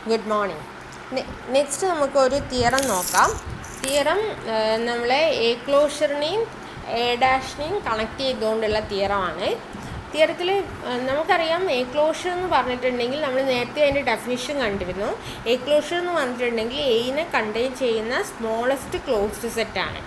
Good morning. Next നമുക്കൊരു theorem നോക്കാം. Theorem നമ്മളെ എ ക്ലോഷറിനെയും എ ഡാഷിനെയും കണക്ട് ചെയ്തുകൊണ്ടുള്ള തിയറമാണ്. തിയറത്തിൽ നമുക്കറിയാം എ ക്ലോഷർ എന്ന് പറഞ്ഞിട്ടുണ്ടെങ്കിൽ നമ്മൾ നേരത്തെ അതിൻ്റെ ഡെഫിനിഷൻ കണ്ടിരുന്നു. എ ക്ലോഷർ എന്ന് പറഞ്ഞിട്ടുണ്ടെങ്കിൽ എയിനെ കണ്ടെയ്ൻ ചെയ്യുന്ന സ്മോളസ്റ്റ് ക്ലോസ്ഡ് സെറ്റാണ്.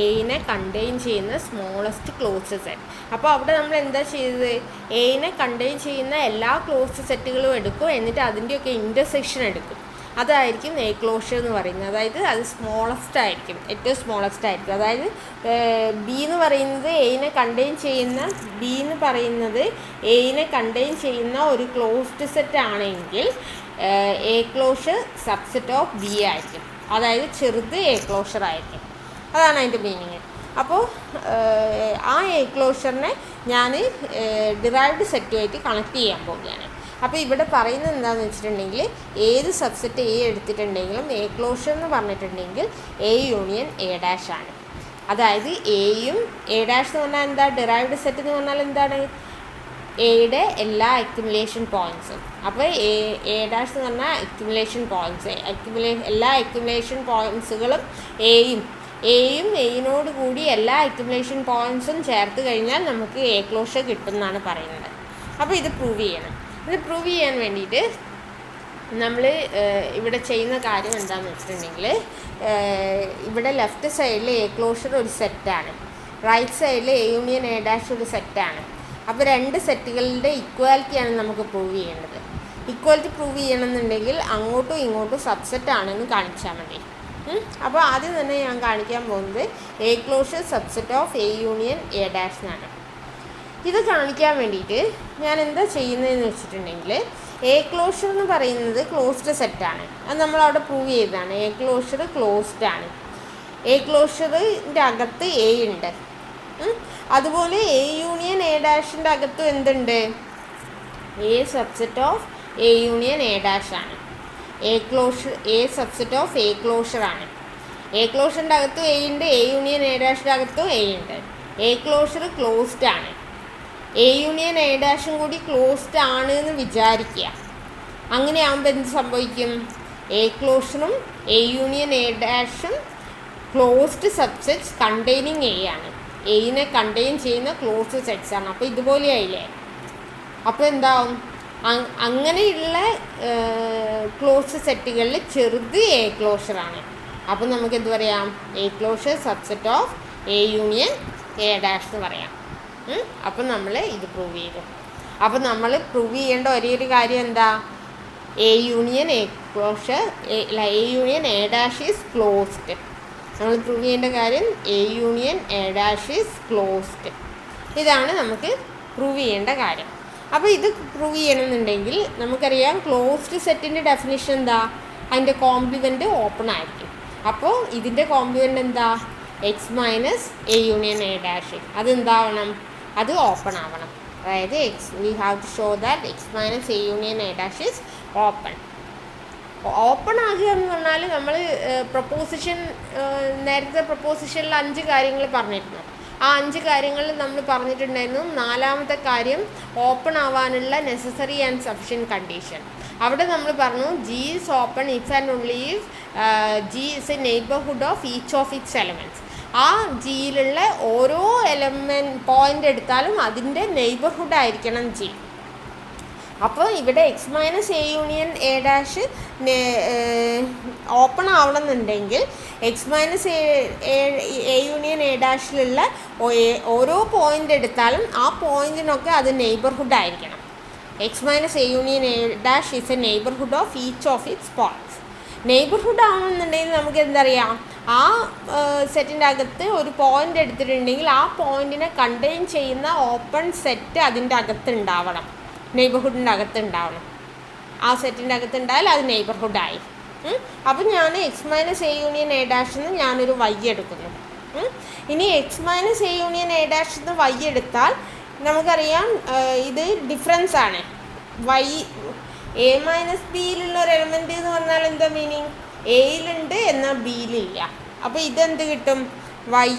എയിനെ കണ്ടെയ്ൻ ചെയ്യുന്ന സ്മോളസ്റ്റ് ക്ലോസ്ഡ് സെറ്റ്. അപ്പോൾ അവിടെ നമ്മൾ എന്താ ചെയ്തത്? എയിനെ കണ്ടെയ്ൻ ചെയ്യുന്ന എല്ലാ ക്ലോസ്ഡ് സെറ്റുകളും എടുക്കും, എന്നിട്ട് അതിൻ്റെയൊക്കെ ഇൻ്റർസെക്ഷൻ എടുക്കും. അതായിരിക്കും എ ക്ലോഷർ എന്ന് പറയുന്നത്. അതായത് അത് സ്മോളസ്റ്റ് ആയിരിക്കും, ഏറ്റവും സ്മോളസ്റ്റ് ആയിരിക്കും. അതായത് ബി എന്ന് പറയുന്നത് എയിനെ കണ്ടെയ്ൻ ചെയ്യുന്ന ഒരു ക്ലോസ്ഡ് സെറ്റ് ആണെങ്കിൽ A closure subset of B ആയിരിക്കും. അതായത് ചെറുത് എ ക്ലോഷർ ആയിരിക്കും. അതാണ് അതിൻ്റെ മീനിങ്. അപ്പോൾ ആ എ ക്ലോഷറിനെ ഞാൻ ഡിറൈവ്ഡ് സെറ്റുമായിട്ട് കണക്ട് ചെയ്യാൻ പോവുകയാണ്. അപ്പോൾ ഇവിടെ പറയുന്നത് എന്താണെന്ന് വെച്ചിട്ടുണ്ടെങ്കിൽ ഏത് സബ്സെറ്റ് എ എടുത്തിട്ടുണ്ടെങ്കിലും എ ക്ലോഷർ എന്ന് പറഞ്ഞിട്ടുണ്ടെങ്കിൽ എ യൂണിയൻ എ ഡാഷ് ആണ്. അതായത് എയും എ ഡാഷ് എന്ന് പറഞ്ഞാൽ എന്താ? ഡിറൈവ്ഡ് സെറ്റ് എന്ന് പറഞ്ഞാൽ എന്താണ്? എയുടെ എല്ലാ അക്യുമുലേഷൻ പോയിൻറ്റ്സും. അപ്പോൾ എ ഡാഷ് എന്ന് പറഞ്ഞാൽ അക്യുമുലേഷൻ പോയിൻറ്റ്സ്. എല്ലാ അക്യുമുലേഷൻ പോയിൻറ്റ്സുകളും എയും എയിനോട് കൂടി എല്ലാ അക്യുമുലേഷൻ പോയിൻറ്റ്സും ചേർത്ത് കഴിഞ്ഞാൽ നമുക്ക് എ ക്ലോഷർ കിട്ടും എന്നാണ് പറയുന്നത്. അപ്പോൾ ഇത് പ്രൂവ് ചെയ്യണം. ഇത് പ്രൂവ് ചെയ്യാൻ വേണ്ടിയിട്ട് നമ്മൾ ഇവിടെ ചെയ്യുന്ന കാര്യം എന്താണെന്ന് വെച്ചിട്ടുണ്ടെങ്കിൽ ഇവിടെ ലെഫ്റ്റ് സൈഡിൽ എ ക്ലോഷർ ഒരു സെറ്റാണ്, റൈറ്റ് സൈഡിൽ എ യൂണിയൻ എ ഡാഷ് ഒരു സെറ്റാണ്. അപ്പോൾ രണ്ട് സെറ്റുകളുടെ ഇക്വാലിറ്റിയാണ് നമുക്ക് പ്രൂവ് ചെയ്യേണ്ടത്. ഇക്വാലിറ്റി പ്രൂവ് ചെയ്യണമെന്നുണ്ടെങ്കിൽ അങ്ങോട്ടും ഇങ്ങോട്ടും സബ്സെറ്റ് ആണെന്ന് കാണിച്ചാൽ മതി. അപ്പോൾ ആദ്യം തന്നെ ഞാൻ കാണിക്കാൻ പോകുന്നത് A closure subset of A union A dash എന്നാണ്. ഇത് കാണിക്കാൻ വേണ്ടിയിട്ട് ഞാൻ എന്താ ചെയ്യുന്നതെന്ന് വെച്ചിട്ടുണ്ടെങ്കിൽ എ ക്ലോഷർ എന്ന് പറയുന്നത് ക്ലോസ്ഡ് സെറ്റാണ്. അത് നമ്മളവിടെ പ്രൂവ് ചെയ്തതാണ്. എ ക്ലോഷർ ക്ലോസ്ഡ് ആണ്. എ ക്ലോഷറിൻ്റെ അകത്ത് എ ഉണ്ട്. അതുപോലെ എ യൂണിയൻ എ ഡാഷിൻ്റെ അകത്തും എന്തുണ്ട്? A subset of A union A dash ആണ്. A subset of A closure ആണ്. എ ക്ലോഷറിൻ്റെ അകത്തും എ ഉണ്ട്, എ യൂണിയൻ എ ഡാഷിൻ്റെ അകത്തും എ ഉണ്ട്. എ ക്ലോഷർ ക്ലോസ്ഡ് ആണ്. എ യൂണിയൻ എ ഡാഷും കൂടി ക്ലോസ്ഡ് ആണ് എന്ന് വിചാരിക്കുക. അങ്ങനെയാകുമ്പോൾ എന്ത് സംഭവിക്കും? എ ക്ലോഷറും എ യൂണിയൻ എ ഡാഷും ക്ലോസ്ഡ് സബ്സെറ്റ്സ് കണ്ടെയ്നിങ് എ ആണ്. എയിനെ കണ്ടെയ്ൻ ചെയ്യുന്ന ക്ലോസ്ഡ് സെറ്റ്സ് ആണ്. അപ്പോൾ ഇതുപോലെയായില്ലേ? അപ്പോൾ എന്താവും? അങ്ങനെയുള്ള ക്ലോസ്ഡ് സെറ്റുകളിൽ ചെറുത് എ ക്ലോഷറാണ്. അപ്പോൾ നമുക്ക് എന്ത് പറയാം? A closure subset of A union A dash എന്ന് പറയാം. അപ്പം നമ്മൾ ഇത് പ്രൂവ് ചെയ്തു. അപ്പോൾ നമ്മൾ പ്രൂവ് ചെയ്യേണ്ട ഒരേ ഒരു കാര്യം എന്താ? A union A closure A union A dash is closed. നമ്മൾ പ്രൂവ് ചെയ്യേണ്ട കാര്യം A union A dash is closed. ഇതാണ് നമുക്ക് പ്രൂവ് ചെയ്യേണ്ട കാര്യം. അപ്പോൾ ഇത് പ്രൂവ് ചെയ്യണമെന്നുണ്ടെങ്കിൽ നമുക്കറിയാം ക്ലോസ്ഡ് സെറ്റിൻ്റെ ഡെഫിനിഷൻ എന്താ? അതിൻ്റെ കോംപ്ലിമെൻറ്റ് ഓപ്പൺ ആയിരിക്കും. അപ്പോൾ ഇതിൻ്റെ കോംപ്ലിമെൻറ്റ് എന്താ? X minus A union A dash. അതെന്താവണം? അത് ഓപ്പൺ ആവണം. അതായത് we have to show that X minus A union A dash is open. Open ആകുക എന്ന് പറഞ്ഞാൽ നമ്മൾ നേരത്തെ പ്രൊപ്പോസിഷനിൽ 5 കാര്യങ്ങൾ പറഞ്ഞിരുന്നു. ആ 5 കാര്യങ്ങളിൽ നമ്മൾ പറഞ്ഞിട്ടുണ്ടായിരുന്നു. 4ാമത്തെ കാര്യം ഓപ്പൺ ആവാനുള്ള നെസസറി ആൻഡ് സഫിഷ്യൻറ്റ് കണ്ടീഷൻ. അവിടെ നമ്മൾ പറഞ്ഞു G is open if and only if G is a neighbourhood of each of it's elements. ആ ജിയിലുള്ള ഓരോ പോയിൻ്റ് എടുത്താലും അതിൻ്റെ നെയ്ബർഹുഡ് ആയിരിക്കണം ജി. അപ്പോൾ ഇവിടെ X minus A union A dash open ആവണമെന്നുണ്ടെങ്കിൽ X minus A union A ഡാഷിലുള്ള ഓരോ പോയിൻ്റ് എടുത്താലും ആ പോയിൻറ്റിനൊക്കെ അത് നെയ്ബർഹുഡ് ആയിരിക്കണം. X minus A union A dash is a neighbourhood of each of its points. Neighbourhood ആവണമെന്നുണ്ടെങ്കിൽ നമുക്ക് എന്തറിയാം? ആ സെറ്റിൻ്റെ അകത്ത് ഒരു പോയിൻ്റ് എടുത്തിട്ടുണ്ടെങ്കിൽ ആ പോയിൻറ്റിനെ കണ്ടെയ്ൻ ചെയ്യുന്ന ഓപ്പൺ സെറ്റ് അതിൻ്റെ അകത്ത് ഉണ്ടാവണം, നെയ്ബർഹുഡിൻ്റെ അകത്ത് ഉണ്ടാവണം. ആ സെറ്റിൻ്റെ അകത്ത് ഉണ്ടായാൽ അത് നെയ്ബർഹുഡായി. അപ്പം ഞാൻ X minus A union A ഡാഷിൽ നിന്ന് ഞാനൊരു വൈ എടുക്കുന്നു. ഇനി X minus A union A ഡാഷിൽ നിന്ന് വൈ എടുത്താൽ നമുക്കറിയാം ഇത് ഡിഫറൻസ് ആണ്. വൈ എ മൈനസ് ബിയിലുള്ള ഒരു എലമെൻറ്റ് എന്ന് പറഞ്ഞാൽ എന്താ മീനിങ്? എയിലുണ്ട് എന്നാൽ ബിയിലില്ല. അപ്പോൾ ഇതെന്ത് കിട്ടും? വൈ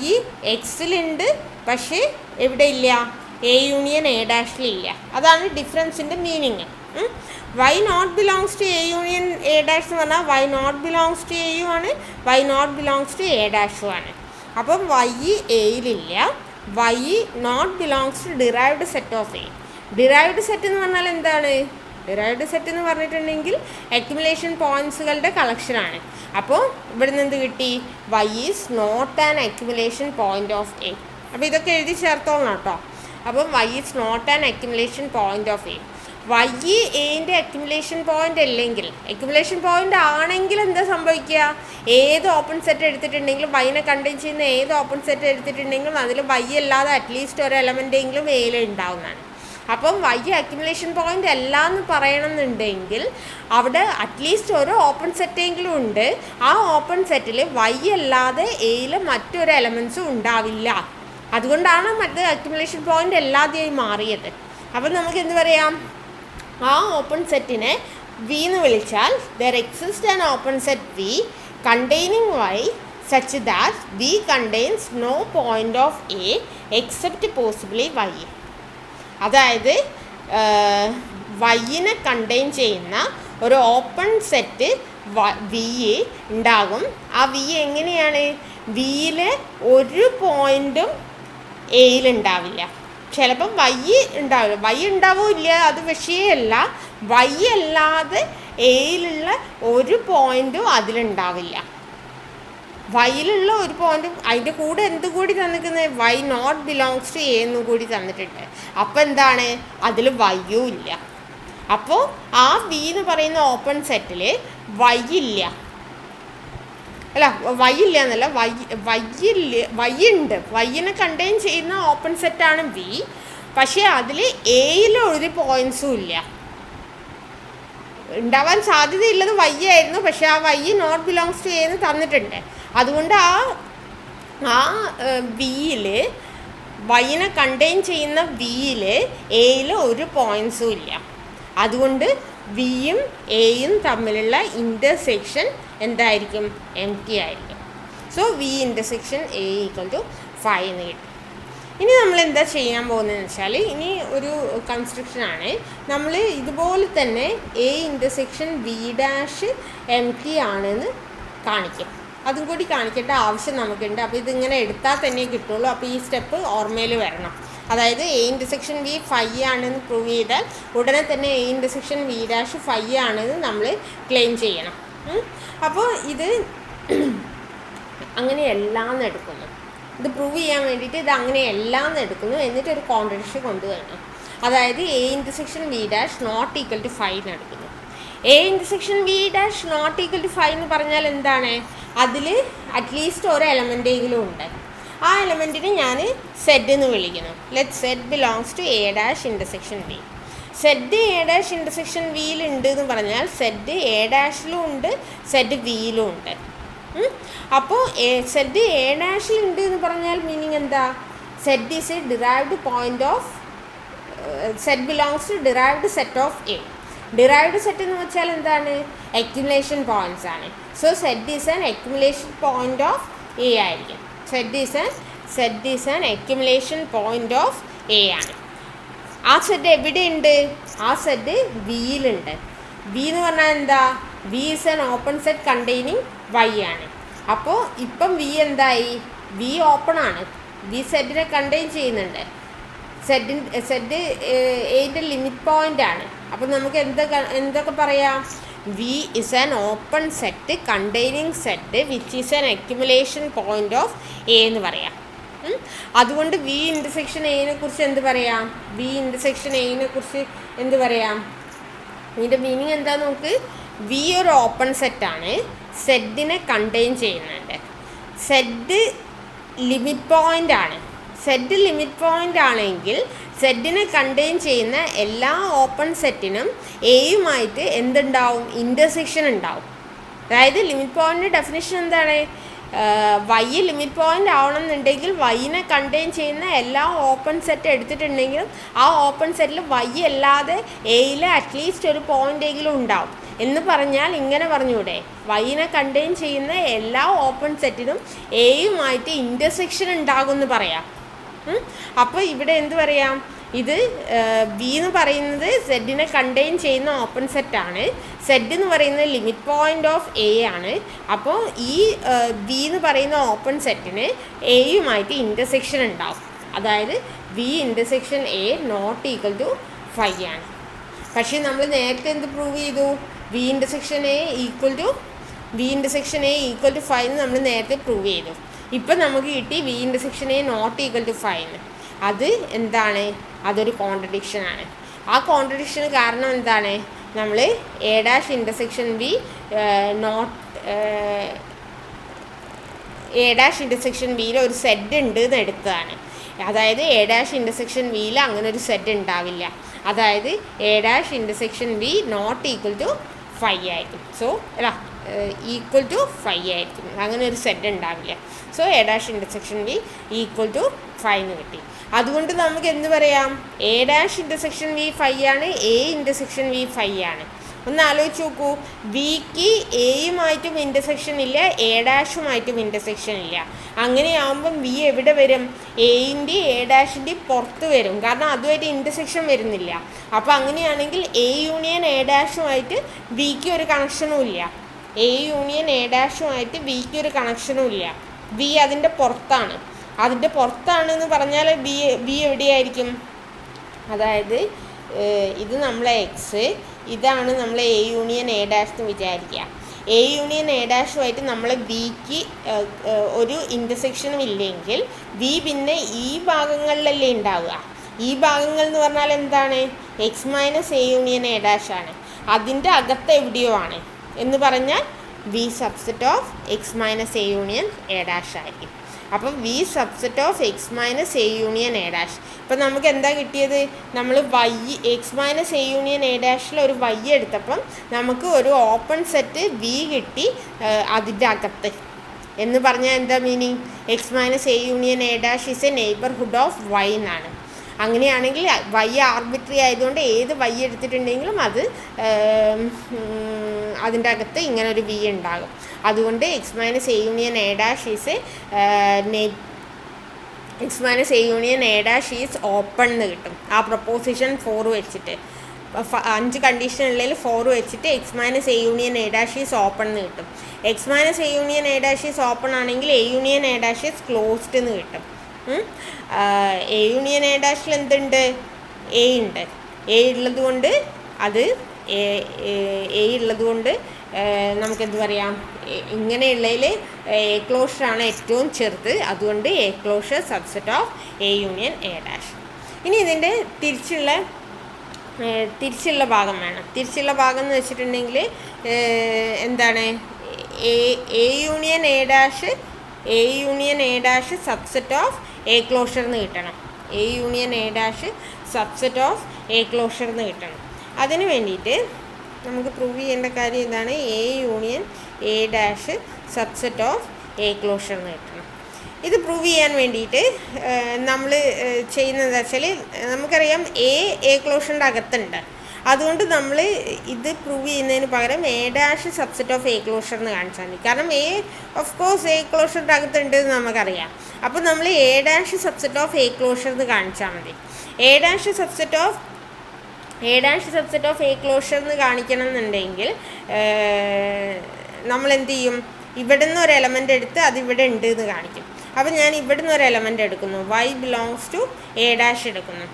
എക്സിലുണ്ട് പക്ഷേ എവിടെ ഇല്ല? എ യൂണിയൻ എ ഡാഷിലില്ല. അതാണ് ഡിഫറൻസിൻ്റെ meaning. Y not belongs to A union A dash എന്ന് പറഞ്ഞാൽ Y not belongs to A U ആണ്, Y not belongs to A ഡാഷും ആണ്. അപ്പം വൈ എയിലില്ല, Y not belongs to derived set of A. Derived set എന്ന് പറഞ്ഞാൽ എന്താണ്? ഡിറൈവ്ഡ് സെറ്റ് എന്ന് പറഞ്ഞിട്ടുണ്ടെങ്കിൽ അക്യുമുലേഷൻ പോയിൻറ്റ്സുകളുടെ കളക്ഷനാണ്. അപ്പോൾ ഇവിടുന്ന് എന്ത് കിട്ടി? Y is not an accumulation point of A. അപ്പോൾ ഇതൊക്കെ എഴുതി ചേർത്തോളണം കേട്ടോ. അപ്പം Y is not an accumulation point of A. Y എൻ്റെ അക്യുമുലേഷൻ പോയിൻ്റ് അല്ലെങ്കിൽ, അക്യുമുലേഷൻ പോയിൻ്റ് ആണെങ്കിൽ എന്താ സംഭവിക്കുക? ഏത് ഓപ്പൺ സെറ്റ് എടുത്തിട്ടുണ്ടെങ്കിലും, വൈനെ കണ്ടെയ്ൻ ചെയ്യുന്ന ഏത് ഓപ്പൺ സെറ്റ് എടുത്തിട്ടുണ്ടെങ്കിലും അതിൽ വൈ അല്ലാതെ അറ്റ്ലീസ്റ്റ് ഒരു എലമെൻറ്റെങ്കിലും എയിൽ ഉണ്ടാവുന്നതാണ്. അപ്പം വൈ അക്യുമുലേഷൻ പോയിൻ്റ് അല്ല എന്ന് പറയണമെന്നുണ്ടെങ്കിൽ അവിടെ അറ്റ്ലീസ്റ്റ് ഒരു ഓപ്പൺ സെറ്റെങ്കിലും ഉണ്ട്. ആ ഓപ്പൺ സെറ്റിൽ വൈ അല്ലാതെ എയിൽ മറ്റൊരു എലമെൻസും ഉണ്ടാവില്ല. അതുകൊണ്ടാണ് മറ്റേ അക്യുമുലേഷൻ പോയിൻ്റ് അല്ലാതെയായി മാറിയത്. അപ്പം നമുക്ക് എന്ത് പറയാം? ആ ഓപ്പൺ സെറ്റിനെ വി എന്ന് വിളിച്ചാൽ there exist an open set V containing Y such that V contains no point of A except possibly Y. അതായത് വൈനെ കണ്ടെയ്ൻ ചെയ്യുന്ന ഒരു ഓപ്പൺ സെറ്റ് വി ഉണ്ടാകും. ആ വി എങ്ങനെയാണ്? വിയിൽ ഒരു പോയിൻറ്റും എയിലുണ്ടാവില്ല. ചിലപ്പം വൈ ഉണ്ടാവില്ല, വൈ ഉണ്ടാവില്ല, അത് വിഷയമല്ല. വൈ അല്ലാതെ എയിലുള്ള ഒരു പോയിൻറ്റും അതിലുണ്ടാവില്ല. വൈയിലുള്ള ഒരു പോയിൻറ്റും അതിൻ്റെ കൂടെ എന്ത് കൂടി തന്നിരിക്കുന്നത്? Y not belongs to A എന്നും കൂടി തന്നിട്ടുണ്ട്. അപ്പോൾ എന്താണ്? അതിൽ വൈയും ഇല്ല. അപ്പോൾ ആ വി എന്ന് പറയുന്ന ഓപ്പൺ സെറ്റിൽ വൈ ഇല്ല, അല്ല വൈ ഇല്ല എന്നല്ല, വൈ ഉണ്ട്. വൈനെ കണ്ടെയ്ൻ ചെയ്യുന്ന ഓപ്പൺ സെറ്റാണ് വി. പക്ഷേ അതിൽ എയിൽ ഒരു പോയിൻറ്റ്സും ഇല്ല. ഉണ്ടാവാൻ സാധ്യതയുള്ളത് വൈ ആയിരുന്നു, പക്ഷേ ആ Y not belongs to A എന്ന് തന്നിട്ടുണ്ട്. അതുകൊണ്ട് ആ വിയിൽ, വൈനെ കണ്ടെയ്ൻ ചെയ്യുന്ന വിയിൽ എയിൽ ഒരു പോയിൻറ്റ്സും ഇല്ല. അതുകൊണ്ട് വിയും എയും തമ്മിലുള്ള ഇൻ്റർസെക്ഷൻ എന്തായിരിക്കും? എം ടി ആയിരിക്കും. So V intersection A equal to 5 എന്ന് കിട്ടും. ഇനി നമ്മൾ എന്താ ചെയ്യാൻ പോകുന്നതെന്ന് വെച്ചാൽ, ഇനി ഒരു കൺസ്ട്രക്ഷനാണ്. നമ്മൾ ഇതുപോലെ തന്നെ A intersection V dash empty ആണെന്ന് കാണിക്കും. അതും കൂടി കാണിക്കേണ്ട ആവശ്യം നമുക്കുണ്ട്. അപ്പോൾ ഇതിങ്ങനെ എടുത്താൽ തന്നെ കിട്ടുള്ളൂ. അപ്പോൾ ഈ സ്റ്റെപ്പ് ഓർമ്മയിൽ വരണം. അതായത് എ ഇൻ്റർസെക്ഷൻ വി 5 ആണെന്ന് പ്രൂവ് ചെയ്താൽ ഉടനെ തന്നെ എ ഇൻ്റർസെക്ഷൻ വി ഡാഷ് 5 ആണെന്ന് നമ്മൾ ക്ലെയിം ചെയ്യണം. അപ്പോൾ ഇത് അങ്ങനെയെല്ലാം എടുക്കുന്നു. ഇത് പ്രൂവ് ചെയ്യാൻ വേണ്ടിയിട്ട് ഇത് അങ്ങനെയെല്ലാം എടുക്കുന്നു. എന്നിട്ട് ഒരു കോൺട്രഡിക്ഷൻ കൊണ്ടുവരണം. അതായത് A intersection V dash not equal to 5 എടുക്കുന്നു. A intersection V dash not equal to 5 എന്ന് പറഞ്ഞാൽ എന്താണ്? അതിൽ അറ്റ്ലീസ്റ്റ് ഒരു എലമെൻറ്റെങ്കിലും ഉണ്ട്. ആ എലമെൻറ്റിനെ ഞാൻ സെഡ് എന്ന് വിളിക്കുന്നു. Let Z belongs to A dash intersection V. Z A dash intersection വിയിൽ ഉണ്ട് എന്ന് പറഞ്ഞാൽ സെഡ് എ ഡാഷിലും ഉണ്ട്, സെഡ് വിയിലും ഉണ്ട്. അപ്പോൾ സെഡ് എ ഡാഷിൽ ഉണ്ട് എന്ന് പറഞ്ഞാൽ മീനിങ് എന്താ? Z is A derived point of, Z belongs to derived set of A. Derived set എന്ന് വെച്ചാൽ എന്താണ്? അക്യുമുലേഷൻ പോയിൻറ്റ്സ് ആണ്. So Z is an accumulation point of A ആയിരിക്കും. Z is an accumulation point of A ആണ്. ആ Z എവിടെയുണ്ട്? ആ Z വിയിലുണ്ട്. V എന്ന് പറഞ്ഞാൽ എന്താ? V is an open set containing Y ആണ്. അപ്പോൾ ഇപ്പം വി എന്തായി? വി ഓപ്പൺ ആണ്. വി സെഡിനെ കണ്ടെയ്ൻ ചെയ്യുന്നുണ്ട്. സെഡ് എയുടെ ലിമിറ്റ് പോയിൻ്റ് ആണ്. അപ്പോൾ നമുക്ക് എന്തൊക്കെ പറയാം? V is an open set containing set which is an accumulation point of A എന്ന് പറയാം. അതുകൊണ്ട് വി ഇൻ്റർസെക്ഷൻ എനെ കുറിച്ച് എന്ത് പറയാം? വി ഇൻ്റർസെക്ഷൻ എനെ കുറിച്ച് എന്ത് പറയാം? ഇതിൻ്റെ മീനിങ് എന്താ നോക്ക്. വി ഒരു ഓപ്പൺ സെറ്റാണ്, സെഡിനെ കണ്ടെയ്ൻ ചെയ്യുന്നുണ്ട്. സെഡ് ലിമിറ്റ് പോയിൻ്റ് ആണ്. സെഡ് ലിമിറ്റ് പോയിൻ്റ് ആണെങ്കിൽ സെഡിനെ കണ്ടെയ്ൻ ചെയ്യുന്ന എല്ലാ ഓപ്പൺ സെറ്റിനും എയുമായിട്ട് എന്തുണ്ടാവും? ഇൻ്റർസെക്ഷൻ ഉണ്ടാവും. അതായത് ലിമിറ്റ് പോയിൻ്റ് ഡെഫിനിഷൻ എന്താണ്? വൈ ലിമിറ്റ് പോയിൻ്റ് ആവണമെന്നുണ്ടെങ്കിൽ വൈനെ കണ്ടെയ്ൻ ചെയ്യുന്ന എല്ലാ ഓപ്പൺ സെറ്റ് എടുത്തിട്ടുണ്ടെങ്കിലും ആ ഓപ്പൺ സെറ്റിൽ വൈ അല്ലാതെ എയിൽ അറ്റ്ലീസ്റ്റ് ഒരു പോയിൻ്റെങ്കിലും ഉണ്ടാവും എന്ന് പറഞ്ഞാൽ ഇങ്ങനെ പറഞ്ഞൂടെ? വൈനെ കണ്ടെയ്ൻ ചെയ്യുന്ന എല്ലാ ഓപ്പൺ സെറ്റിനും എയുമായിട്ട് ഇൻ്റർസെക്ഷൻ ഉണ്ടാകുമെന്ന് പറയാം. അപ്പോൾ ഇവിടെ എന്ത് പറയാം? ഇത് ബി എന്ന് പറയുന്നത് സെഡിനെ കണ്ടെയ്ൻ ചെയ്യുന്ന ഓപ്പൺ സെറ്റാണ്. സെഡ് എന്ന് പറയുന്നത് ലിമിറ്റ് പോയിൻ്റ് ഓഫ് എ ആണ്. അപ്പോൾ ഈ ബി എന്ന് പറയുന്ന ഓപ്പൺ സെറ്റിന് എയുമായിട്ട് ഇൻ്റർസെക്ഷൻ ഉണ്ടാവും. അതായത് B intersection A not equal to 5 ആണ്. പക്ഷേ നമ്മൾ നേരത്തെ എന്ത് പ്രൂവ് ചെയ്തു? B intersection A equal to 5 എന്ന് നമ്മൾ നേരത്തെ പ്രൂവ് ചെയ്തു. ഇപ്പം നമുക്ക് കിട്ടി B intersection A not equal to 5. അത് എന്താണ്? അതൊരു കോൺട്രഡിക്ഷനാണ്. ആ കോൺട്രഡിക്ഷന് കാരണം എന്താണ്? നമ്മൾ A dash intersection B A dash intersection ബിയിൽ ഒരു സെഡ് ഉണ്ട് എന്ന് എടുത്തതാണ്. അതായത് എ ഡാഷ് ഇൻ്റർസെക്ഷൻ ബിയിൽ അങ്ങനെ ഒരു സെഡ് ഉണ്ടാവില്ല. അതായത് A dash intersection B not equal to 5 ആയിരിക്കും. സോ അല്ല ഈക്വൽ ടു 5 ആയിരിക്കും. അങ്ങനെ ഒരു സെഡ് ഉണ്ടാവില്ല. So A dash intersection B equal to 5 എന്ന് കിട്ടി. അതുകൊണ്ട് നമുക്ക് എന്ത് പറയാം? എ ഡാഷ് ഇൻ്റർസെക്ഷൻ ബി 5 ആണ്, എ ഇൻ്റർസെക്ഷൻ ബി 5 ആണ്. ഒന്ന് ആലോചിച്ച് നോക്കൂ. ബിക്ക് എയുമായിട്ടും ഇൻ്റർസെക്ഷൻ ഇല്ല, എ ഡാഷുമായിട്ടും ഇൻ്റർസെക്ഷൻ ഇല്ല. അങ്ങനെയാകുമ്പം ബി എവിടെ വരും? എയിൻ്റെയും എ ഡാഷിൻ്റെയും പുറത്ത് വരും. കാരണം അതുമായിട്ട് ഇൻ്റർസെക്ഷൻ വരുന്നില്ല. അപ്പോൾ അങ്ങനെയാണെങ്കിൽ എ യൂണിയൻ എ ഡാഷുമായിട്ട് ബിക്ക് ഒരു കണക്ഷനും ഇല്ല. എ യൂണിയൻ എ ഡാഷുമായിട്ട് ബിക്ക് ഒരു കണക്ഷനും ഇല്ല. ബി അതിൻ്റെ പുറത്താണ്. അതിൻ്റെ പുറത്താണെന്ന് പറഞ്ഞാൽ ബി എവിടെയായിരിക്കും? അതായത് ഇത് നമ്മളെ എക്സ്, ഇതാണ് നമ്മൾ എ യൂണിയൻ എ ഡാഷ് എന്ന് വിചാരിക്കുക. എ യൂണിയൻ എ ഡാഷുമായിട്ട് നമ്മൾ ബിക്ക് ഒരു ഇൻ്റർസെക്ഷനും ഇല്ലെങ്കിൽ ബി പിന്നെ ഈ ഭാഗങ്ങളിലല്ലേ ഉണ്ടാവുക. ഈ ഭാഗങ്ങൾ എന്ന് പറഞ്ഞാൽ എന്താണ്? X minus A union A dash ആണ്. അതിൻ്റെ അകത്ത് എവിടെയോ ആണ് എന്ന് പറഞ്ഞാൽ V subset of X minus A union A dash ആയിരിക്കും. അപ്പം V subset of X minus A union A dash. ഇപ്പം നമുക്ക് എന്താ കിട്ടിയത്? നമ്മൾ X minus A union A ഡാഷിൽ ഒരു വൈ എടുത്തപ്പം നമുക്ക് ഒരു ഓപ്പൺ സെറ്റ് വി കിട്ടി അതിൻ്റെ അകത്ത്. എന്ന് പറഞ്ഞാൽ എന്താ meaning? X minus A union A dash is a neighbourhood of Y എന്നാണ്. അങ്ങനെയാണെങ്കിൽ വൈ ആർബിട്രറി ആയതുകൊണ്ട് ഏത് വൈ എടുത്തിട്ടുണ്ടെങ്കിലും അത് അതിൻ്റെ അകത്ത് ഇങ്ങനെ ഒരു വി ഉണ്ടാകും. അതുകൊണ്ട് X minus A union A dash is X minus A union A dash is open എന്ന് കിട്ടും. ആ പ്രൊപ്പോസിഷൻ 4 വെച്ചിട്ട് 5 കണ്ടീഷൻ ഉള്ളതിൽ 4 വെച്ചിട്ട് X minus A union A dash is open എന്ന് കിട്ടും. X minus A union A dash is open ആണെങ്കിൽ A union A dash is closed എന്ന് കിട്ടും. എ യൂണിയൻ എ ഡാഷിൽ എന്തുണ്ട്? എ ഉണ്ട്. എ ഉള്ളത് കൊണ്ട് അത് എ ഉള്ളത് കൊണ്ട് നമുക്കെന്ത് പറയാം? ഇങ്ങനെയുള്ളതിൽ എ ക്ലോഷറാണ് ഏറ്റവും ചെറുത്. അതുകൊണ്ട് A closure subset of A union A dash. ഇനി ഇതിൻ്റെ തിരിച്ചുള്ള ഭാഗം വേണം. തിരിച്ചുള്ള ഭാഗം എന്ന് വെച്ചിട്ടുണ്ടെങ്കിൽ എന്താണ്? A union A dash subset of A closure എന്ന് കിട്ടണം. A union A dash subset of A closure എന്ന് കിട്ടണം. അതിന് വേണ്ടിയിട്ട് നമുക്ക് പ്രൂവ് ചെയ്യേണ്ട കാര്യം ഇതാണ്. A union A dash subset of A closure എന്ന് കിട്ടണം. ഇത് പ്രൂവ് ചെയ്യാൻ വേണ്ടിയിട്ട് നമ്മൾ ചെയ്യുന്നത് വെച്ചാൽ നമുക്കറിയാം എ ക്ലോഷറിൻ്റെ അകത്തുണ്ട്. അതുകൊണ്ട് നമ്മൾ ഇത് പ്രൂവ് ചെയ്യുന്നതിന് പകരം A dash subset of A closure എന്ന് കാണിച്ചാൽ മതി. കാരണം ഓഫ് കോഴ്സ് എ ക്ലോഷറിൻ്റെ അകത്തുണ്ട് എന്ന് നമുക്കറിയാം. അപ്പോൾ നമ്മൾ A dash subset of A closure എന്ന് കാണിച്ചാൽ മതി. A dash subset of A closure എന്ന് കാണിക്കണം എന്നുണ്ടെങ്കിൽ നമ്മൾ എന്ത് ചെയ്യും? ഇവിടെ നിന്ന് ഒരു എലമെൻ്റ് എടുത്ത് അതിവിടെ ഉണ്ട് എന്ന് കാണിക്കും. അപ്പോൾ ഞാൻ ഇവിടെ നിന്ന് ഒരു എലമെൻ്റ് എടുക്കുന്നു, Y belongs to A dash എടുക്കുന്നു.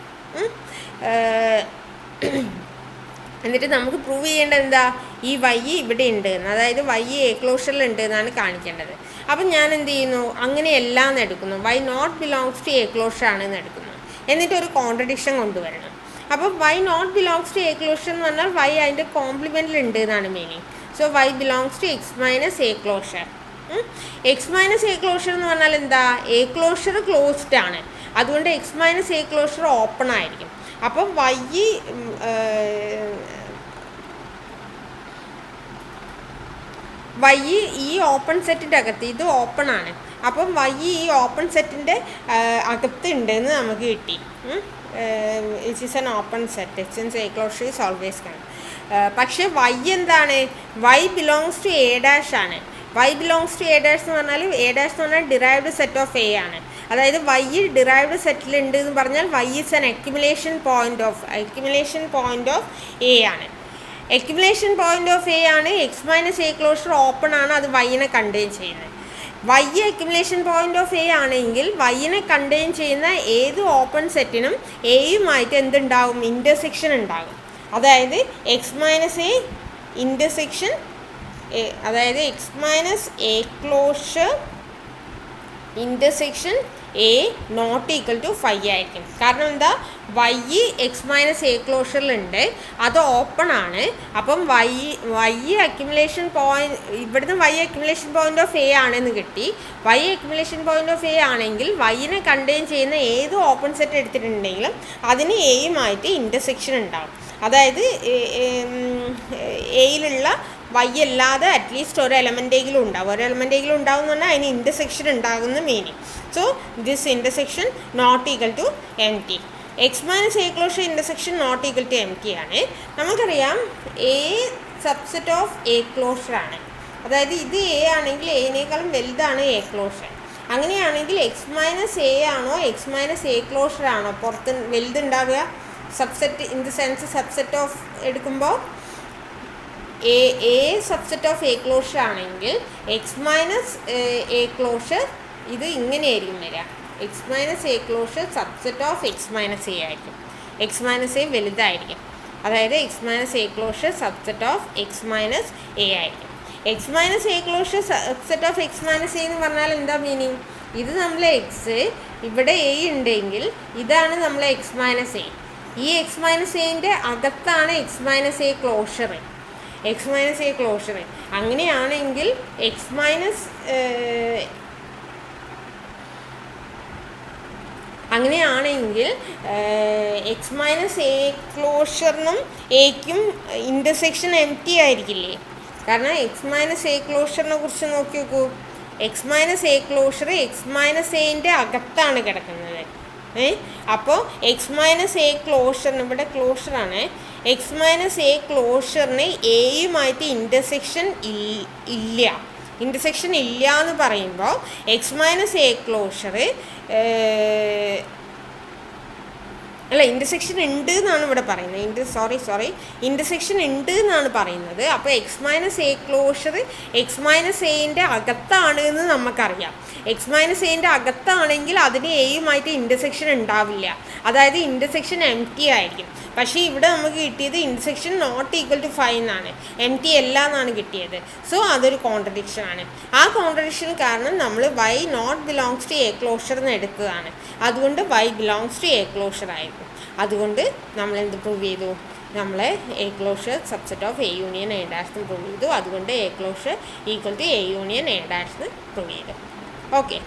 എന്നിട്ട് നമുക്ക് പ്രൂവ് ചെയ്യേണ്ടത് എന്താ? ഈ വൈ ഇവിടെ ഉണ്ട് എന്ന്, അതായത് വൈ എ ക്ലോഷറിൽ ഉണ്ട് എന്നാണ് കാണിക്കേണ്ടത്. അപ്പം ഞാൻ എന്ത് ചെയ്യുന്നു? അങ്ങനെയല്ല എന്ന് എടുക്കുന്നു, Y not belongs to A closure ആണെന്ന് എടുക്കുന്നു. എന്നിട്ട് ഒരു കോൺട്രഡിക്ഷൻ കൊണ്ടുവരണം. അപ്പോൾ Y not belongs to A closure എന്ന് പറഞ്ഞാൽ വൈ അതിൻ്റെ കോംപ്ലിമെൻറ്റിൽ ഉണ്ട് എന്നാണ് meaning. So Y belongs to X minus A closure. X minus A closure എന്ന് പറഞ്ഞാൽ എന്താ? എ ക്ലോഷർ ക്ലോസ്ഡ് ആണ്. അതുകൊണ്ട് X minus A closure open ആയിരിക്കും. അപ്പം വൈ ഈ ഓപ്പൺ സെറ്റിൻ്റെ അകത്ത് ഇത് ഓപ്പൺ ആണ്. അപ്പം വൈ ഈ ഓപ്പൺ സെറ്റിൻ്റെ അകത്ത് ഉണ്ടെന്ന് നമുക്ക് കിട്ടി. It is an open set. Since A closure is always കൺ. പക്ഷേ വൈ എന്താണ്? Y belongs to A dash ആണ്. Y belongs to A dash എന്ന് പറഞ്ഞാൽ എ ഡാഷ് എന്ന് പറഞ്ഞാൽ ഡിറൈവ്ഡ് സെറ്റ് ഓഫ് എ ആണ്. അതായത് വൈ ഡിറൈവ്ഡ് സെറ്റിലുണ്ട് എന്ന് പറഞ്ഞാൽ Y is an accumulation point of A ആണ്. അക്യുമുലേഷൻ പോയിന്റ് ഓഫ് എ ആണ്. X minus A closure open ആണ്, അത് വൈനെ കണ്ടെയ്ൻ ചെയ്യുന്നത്. Y accumulation point of A ആണെങ്കിൽ വൈനെ കണ്ടെയ്ൻ ചെയ്യുന്ന ഏത് ഓപ്പൺ സെറ്റിനും എയുമായിട്ട് എന്തുണ്ടാകും? ഇൻ്റർസെക്ഷൻ ഉണ്ടാകും. അതായത് എക്സ് മൈനസ് എ ഇൻ്റർസെക്ഷൻ അതായത് X minus A closure intersection A not equal to 5 ആയിരിക്കും. കാരണം എന്താ? വൈ എക്സ് മൈനസ് എ ക്ലോഷറിലുണ്ട്, അത് ഓപ്പൺ ആണ്. അപ്പം വൈ അക്യുമുലേഷൻ പോയിന്റ് ഇവിടുന്ന് Y accumulation point of A ആണെന്ന് കിട്ടി. Y accumulation point of A ആണെങ്കിൽ വൈനെ കണ്ടെയ്ൻ ചെയ്യുന്ന ഏത് ഓപ്പൺ സെറ്റ് എടുത്തിട്ടുണ്ടെങ്കിലും അതിന് എയുമായിട്ട് ഇൻ്റർസെക്ഷൻ ഉണ്ടാകും. അതായത് എയിലുള്ള വൈ അല്ലാതെ അറ്റ്ലീസ്റ്റ് ഒരു എലമെൻറ്റെങ്കിലും ഉണ്ടാവും. ഒരു എലമെൻറ്റെങ്കിലും ഉണ്ടാവും എന്ന് പറഞ്ഞാൽ അതിന് ഇൻ്റർസെക്ഷൻ ഉണ്ടാകുന്ന meaning. So this intersection not equal to empty. X minus A closure intersection not equal to empty ആണ്. നമുക്കറിയാം A subset of A closure ആണ്. അതായത് ഇത് എ ആണെങ്കിൽ എനേക്കാളും വലുതാണ് എ ക്ലോഷർ. അങ്ങനെയാണെങ്കിൽ എക്സ് മൈനസ് എ ആണോ എക്സ് മൈനസ് എ ക്ലോഷർ ആണോ പുറത്ത് വലുതുണ്ടാവുക? Subset in the sense subset of എടുക്കുമ്പോൾ A subset of A closure ആണെങ്കിൽ എക്സ് മൈനസ് എ ക്ലോഷർ ഇത് ഇങ്ങനെയായിരിക്കും വരിക. X minus A closure subset of X minus A ആയിരിക്കും. എക്സ് മൈനസ് എ വലുതായിരിക്കും. അതായത് X minus A closure subset of X minus A ആയിരിക്കും. X minus A closure subset of X minus A എന്ന് പറഞ്ഞാൽ എന്താ മീനിങ്? ഇത് നമ്മളെ X, ഇവിടെ എ ഉണ്ടെങ്കിൽ ഇതാണ് നമ്മളെ എക്സ് മൈനസ് എ. ഈ എക്സ് മൈനസ് എൻ്റെ അകത്താണ് X minus A closure. X minus A closure അങ്ങനെയാണെങ്കിൽ എക്സ് മൈനസ് അങ്ങനെയാണെങ്കിൽ എക്സ് മൈനസ് എ ക്ലോഷറിനും എക്കും ഇൻ്റർസെക്ഷൻ എം ടി ആയിരിക്കില്ലേ? കാരണം എക്സ് മൈനസ് എ ക്ലോഷറിനെ കുറിച്ച് നോക്കി നോക്കൂ. X minus A closure X minus എൻ്റെ അകത്താണ് കിടക്കുന്നത്. അപ്പോൾ എക്സ് മൈനസ് എ ക്ലോഷറിന് ഇവിടെ ക്ലോഷറാണ്. എക്സ് മൈനസ് എ ക്ലോഷറിന് എയുമായിട്ട് ഇൻ്റർസെക്ഷൻ ഇല്ല. ഇൻ്റർസെക്ഷൻ ഇല്ല എന്ന് പറയുമ്പോൾ എക്സ് മൈനസ് എ ക്ലോഷർ അല്ല, ഇൻ്റർസെക്ഷൻ ഉണ്ട് എന്നാണ് ഇവിടെ പറയുന്നത്. ഇൻ്റർസെക്ഷൻ ഉണ്ട് എന്നാണ് പറയുന്നത്. അപ്പോൾ X minus A closure X minus എൻ്റെ അകത്താണ് എന്ന് നമുക്കറിയാം. എക്സ് മൈനസ് എൻ്റെ അകത്താണെങ്കിൽ അതിന് എയുമായിട്ട് ഇൻ്റർസെക്ഷൻ ഉണ്ടാവില്ല. അതായത് ഇൻ്റർസെക്ഷൻ എം ടി ആയിരിക്കും. പക്ഷേ ഇവിടെ നമുക്ക് കിട്ടിയത് ഇൻ്റർസെക്ഷൻ നോട്ട് ഈക്വൽ ടു 5 എന്നാണ്, എം ടി അല്ല എന്നാണ് കിട്ടിയത്. സോ അതൊരു കോൺട്രഡിക്ഷൻ ആണ്. ആ കോൺട്രഡിക്ഷൻ കാരണം നമ്മൾ Y not belongs to A closure എന്ന് എടുത്തതാണ്. അതുകൊണ്ട് Y belongs to A closure ആയിരുന്നു. അതുകൊണ്ട് നമ്മൾ എന്ത് പ്രൂവ് ചെയ്തു? നമ്മൾ A closure subset of A union A dash എന്ന് പ്രൂവ് ചെയ്തു. അതുകൊണ്ട് A closure equal to A union A dash എന്ന് പ്രൂവ് ചെയ്തു. ഓക്കെ.